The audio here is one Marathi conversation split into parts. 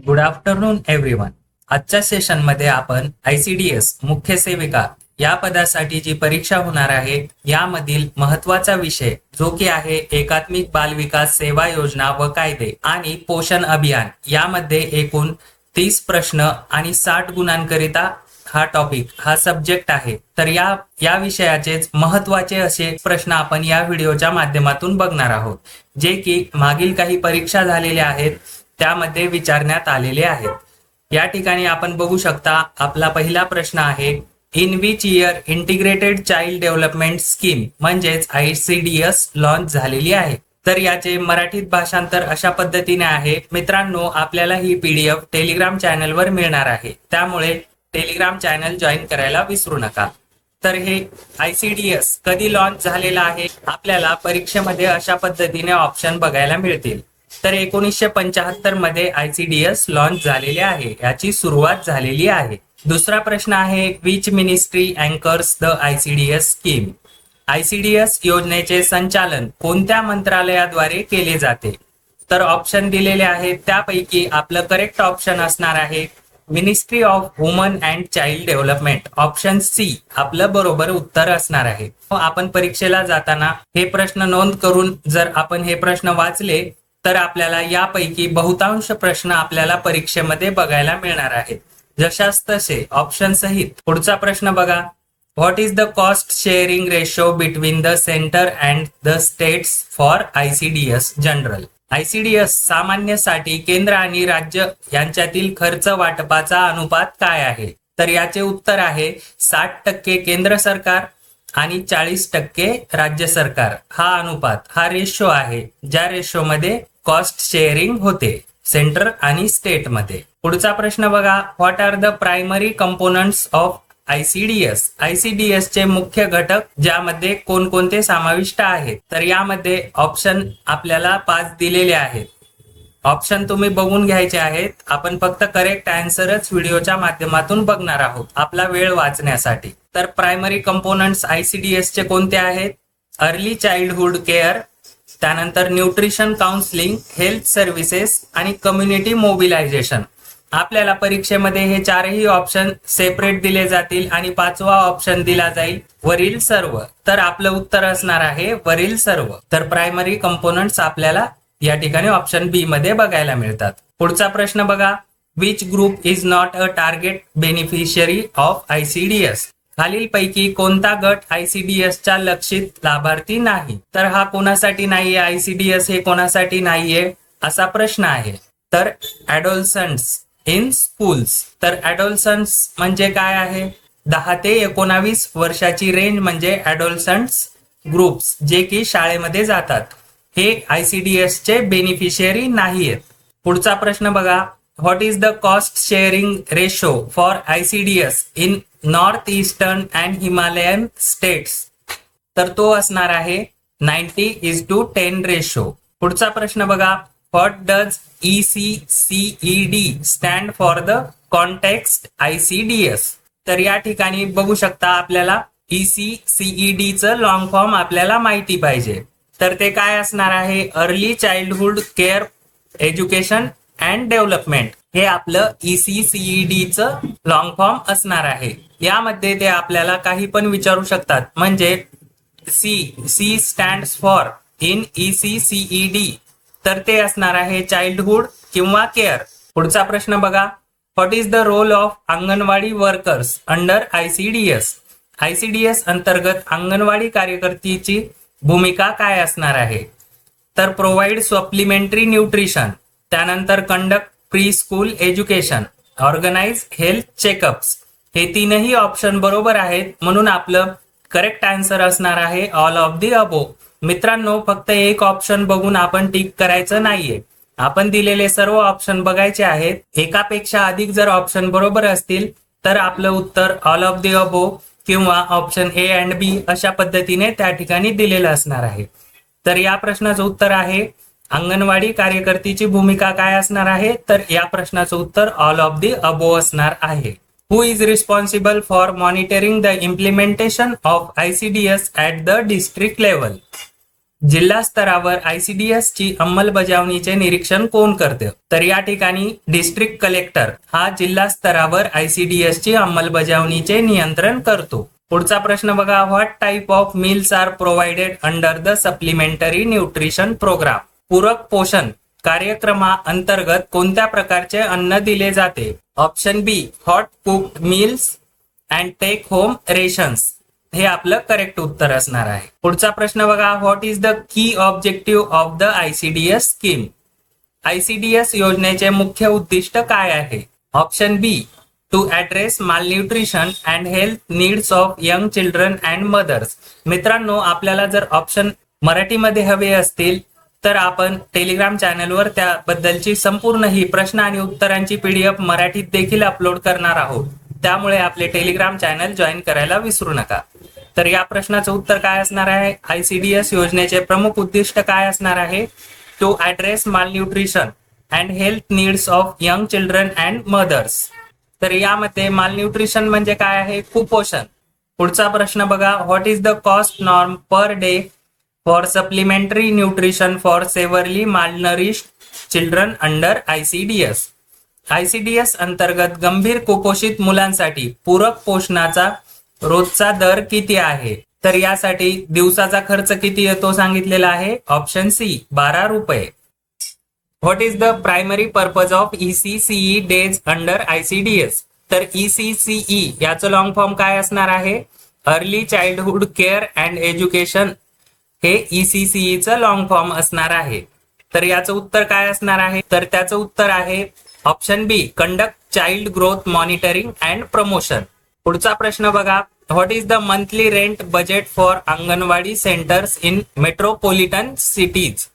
Good afternoon everyone. आजच्या सेशनमध्ये आपण ICDS मुख्य सेविका या पदासाठी जी परीक्षा होणार आहे यामधील महत्वाचा विषय जो की आहे एकात्मिक बाल विकास सेवा योजना व कायदे आणि पोषण अभियान यामध्ये एकूण 30 प्रश्न आणि 60 गुणांकरिता हा टॉपिक हा सब्जेक्ट आहे. तर या विषयाचेच महत्वाचे असे प्रश्न आपण या व्हिडिओच्या माध्यमातून बघणार आहोत, जे की मागील काही परीक्षा झालेल्या आहेत त्यामध्ये विचारण्यात आलेले आहेत. या ठिकाणी आपण बघू शकता आपला पहिला प्रश्न आहे, in which year integrated child development scheme म्हणजेच ICDS लॉन्च झालेली आहे. तर याचे मराठीत भाषांतर अशा पद्धतीने आहे. मित्रांनो, आपल्याला ही PDF टेलिग्राम चॅनलवर मिळणार आहे, त्यामुळे टेलिग्राम चॅनल जॉईन करायला विसरू नका. तर हे ICDS कधी लॉन्च झालेला आहे आपल्याला परीक्षेमध्ये अशा पद्धतीने ऑप्शन बघायला मिळतील. तर 1975 मध्ये ICDS लॉन्च झालेले आहे, याची सुरुवात झालेली आहे. दुसरा प्रश्न आहे, which ministry anchors the ICDS scheme. ICDS योजनेचे संचालन कोणत्या मंत्रालयाद्वारे केले जाते. तर ऑप्शन दिलेले आहेत, त्यापैकी आपलं करेक्ट ऑप्शन असणार आहे ministry of women and child development. Option C आपलं बरोबर उत्तर असणार आहे. आपण परीक्षेला जाताना हे प्रश्न नोंद करून जर आपण हे प्रश्न वाचले तर आपल्याला यापैकी बहुतांश प्रश्न आपल्याला परीक्षेमध्ये बघायला मिळणार आहेत, जशास तसे ऑप्शन सहित. पुढचा प्रश्न बघा, what is the cost sharing ratio between the centre and the states for ICDS general. ICDS सामान्यसाठी केंद्र आणि राज्य यांच्यातील खर्च वाटपाचा अनुपात काय आहे. तर याचे उत्तर आहे 60% केंद्र सरकार आणि 40% राज्य सरकार. हा अनुपात हा रेशो आहे, ज्या रेशो मध्ये कॉस्ट शेअरिंग होते सेंटर आणि स्टेट मध्ये. पुढचा प्रश्न बघा, what are the primary components of ICDS. ICDS चे मुख्य घटक ज्यामध्ये कोणकोणते समाविष्ट आहेत. तर यामध्ये ऑप्शन आपल्याला 5 दिलेले आहेत. ऑप्शन तुम्ही बघून घ्यायचे आहेत. आपण फक्त करेक्ट आन्सरच व्हिडिओच्या माध्यमातून बघणार आहोत आपला वेळ वाचण्यासाठी. तर प्रायमरी कंपोनंट्स ICDS चे कोणते आहेत, अर्ली चाइल्डहुड केअर, त्यानंतर न्यूट्रिशन काउन्सिलिंग, हेल्थ सर्व्हिसेस आणि कम्युनिटी मोबिलायझेशन. आपल्याला परीक्षेमध्ये हे चारही ऑप्शन सेपरेट दिले जातील आणि 5वा ऑप्शन दिला जाईल वरील सर्व. तर आपलं उत्तर असणार आहे वरील सर्व. तर प्रायमरी कंपोनंट्स आपल्याला या ठिकाणी ऑप्शन बी मध्ये बघायला मिळतात. पुढचा प्रश्न बघा, which group is not a target beneficiary of ICDS. खालीलपैकी कोणता गट ICDS च्या लक्षित लाभार्थी नाही. तर हा कोणासाठी नाहीये, ICDS हे कोणासाठी नाहीये असा प्रश्न आहे. तर ॲडोलसंट्स इन स्कूल्स. तर ॲडोलसंट्स म्हणजे काय आहे, 10 ते 19 वर्षाची रेंज म्हणजे ॲडोलसंट्स ग्रुप्स जे की शाळेमध्ये जातात, हे ICDS चे बेनिफिशियरी नाहीयेत. पुढचा प्रश्न बघा, what is the cost sharing ratio for ICDS in north eastern and Himalayan states. तर तो असणार आहे 90:10 रेशो. पुढचा प्रश्न बघा, what does ECCED stand for the context ICDS. तर या ठिकाणी बघू शकता आपल्याला ECCED चं लॉंग फॉर्म आपल्याला माहिती पाहिजे. तर ते काय असणार आहे, early childhood care education and development. हे आपलं ECCED चं लॉंग फॉर्म असणार आहे. यामध्ये ते आपल्याला काही पण विचारू शकतात, म्हणजे C stands for in ECCED. तर ते असणार आहे चाइल्डहुड किंवा केअर. पुढचा प्रश्न बघा, what is the role of anganwadi workers under ICDS. ICDS अंतर्गत अंगणवाडी कार्यकर्तीची भूमिका काय असणार आहे. तर प्रोव्हाइड सप्लिमेंटरी न्यूट्रिशन, त्यानंतर conduct pre school education, organise health checkups. हे तीनही ऑप्शन बरोबर आहेत, म्हणून आपलं करेक्ट आन्सर असणार आहे ऑल ऑफ दी अबो. मित्रांनो, फक्त एक ऑप्शन बघून आपण टिक करायचं नाहीये, आपण दिलेले सर्व ऑप्शन बघायचे आहेत. एकापेक्षा अधिक जर ऑप्शन बरोबर असतील तर आपलं उत्तर ऑल ऑफ दी अबो किंवा ऑप्शन A अँड B अशा पद्धतीने त्या ठिकाणी दिलेलं असणार आहे. तर या प्रश्नाचं उत्तर आहे अंगणवाडी कार्यकर्तीची भूमिका काय असणार आहे. तर या प्रश्नाचं उत्तर ऑल ऑफ दी अबो असणार आहे. Who is responsible for monitoring the implementation of ICDS at the district level. जिल्हा स्तरावर ICDS ची अंमलबजावणीचे निरीक्षण कोण करते? तर या ठिकाणी डिस्ट्रिक्ट कलेक्टर हा जिल्हा स्तरावर ICDS ची अंमलबजावणीचे नियंत्रण करतो. पुढचा प्रश्न बघा, what type of meals are provided under the supplementary nutrition programme? पूरक पोषण कार्यक्रमाअंतर्गत कोणत्या प्रकारचे अन्न दिले जाते? Option B, hot cooked meals and take home rations. हे आपलं करेक्ट उत्तर असणार आहे. पुढचा प्रश्न बघा, what is the key objective of the ICDS scheme? ICDS योजनेचे मुख्य उद्दिष्ट काय आहे? Option B, to address malnutrition and health needs of young children and mothers. मित्रांनो, आपल्याला जर ऑप्शन मराठीमध्ये हवे असतील तर आपण टेलिग्राम चॅनलवर त्याबद्दलची संपूर्ण ही प्रश्न आणि उत्तरांची PDF मराठीत देखील अपलोड करणार आहोत. त्यामुळे आपले टेलिग्राम चॅनल जॉईन करायला विसरू नका. तर या प्रश्नाचं उत्तर काय असणार आहे? ICDS योजनेचे प्रमुख उद्दिष्ट काय असणार आहे? To address malnutrition and health needs of young children and mothers. तर यामध्ये मालन्यूट्रिशन म्हणजे काय आहे? कुपोषण. पुढचा प्रश्न बघा, what is the cost norm per day for supplementary nutrition for severely malnourished children under ICDS? ICDS अंतर्गत गंभीर कुपोषित मुलांसाठी पूरक पोषणाचा रोजचा दर किती आहे? तर यासाठी दिवसाचा खर्च किती येतो सांगितलेला आहे? ऑप्शन सी, 12 रुपये. What is the primary purpose of ECCE days under ICDS? तर ECCE याचं लॉंग फॉर्म काय असणार आहे? Early childhood care and education हे ECCE लॉंग फॉर्म असणार आहे. तर याचं उत्तर काय असणार आहे? तर त्याचं उत्तर आहे option B, conduct child growth monitoring and promotion. पुढचा प्रश्न बघा, what is the monthly rent budget for anganwadi centres in metropolitan cities?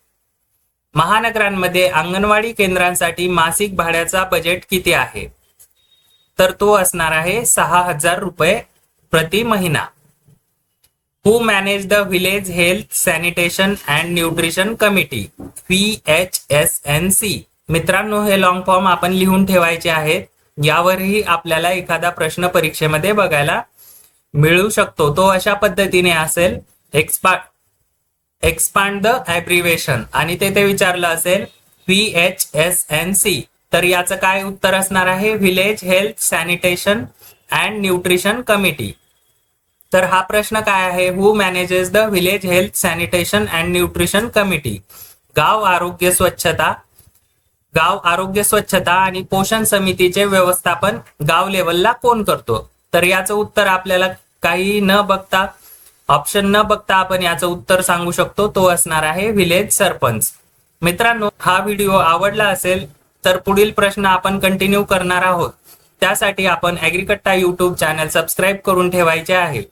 महानगरांमध्ये अंगणवाडी केंद्रांसाठी मासिक भाड्याचा बजेट किती आहे? तर तो असणार आहे 6,000 रुपये प्रति महिना. Who manage the village health sanitation and nutrition committee? VHSNC. मित्रांनो, हे लॉंग फॉर्म आपण लिहून ठेवायचे आहेत. यावरही आपल्याला एखादा प्रश्न परीक्षेमध्ये बघायला मिळू शकतो. तो अशा पद्धतीने असेल, एक्सपांड द ॲब्रिव्हेशन, आणि ते विचारलं असेल VHSNC. तर याचं काय उत्तर असणार आहे? Village health sanitation and nutrition committee. तर हा प्रश्न काय आहे? Who manages the village health sanitation and nutrition committee? गाव आरोग्य स्वच्छता आणि पोषण समितीचे व्यवस्थापन गाव लेवलला कोण करतो? तर याचं उत्तर आपल्याला काही न बघता, ऑप्शन न बघता आपण याचं उत्तर सांगू शकतो. तो असणार आहे विलेज सरपंच. मित्रांनो, हा व्हिडिओ आवडला असेल तर पुढील प्रश्न आपण कंटिन्यू करणार आहोत. त्यासाठी आपण ॲग्रिकट्टा YouTube चॅनल सबस्क्राईब करून ठेवायचे आहे.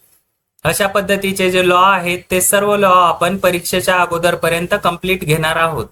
अशा पद्धतीचे जे लॉ आहेत ते सर्व लॉ आपण परीक्षेच्या अगोदरपर्यंत कंप्लीट घेणार आहोत.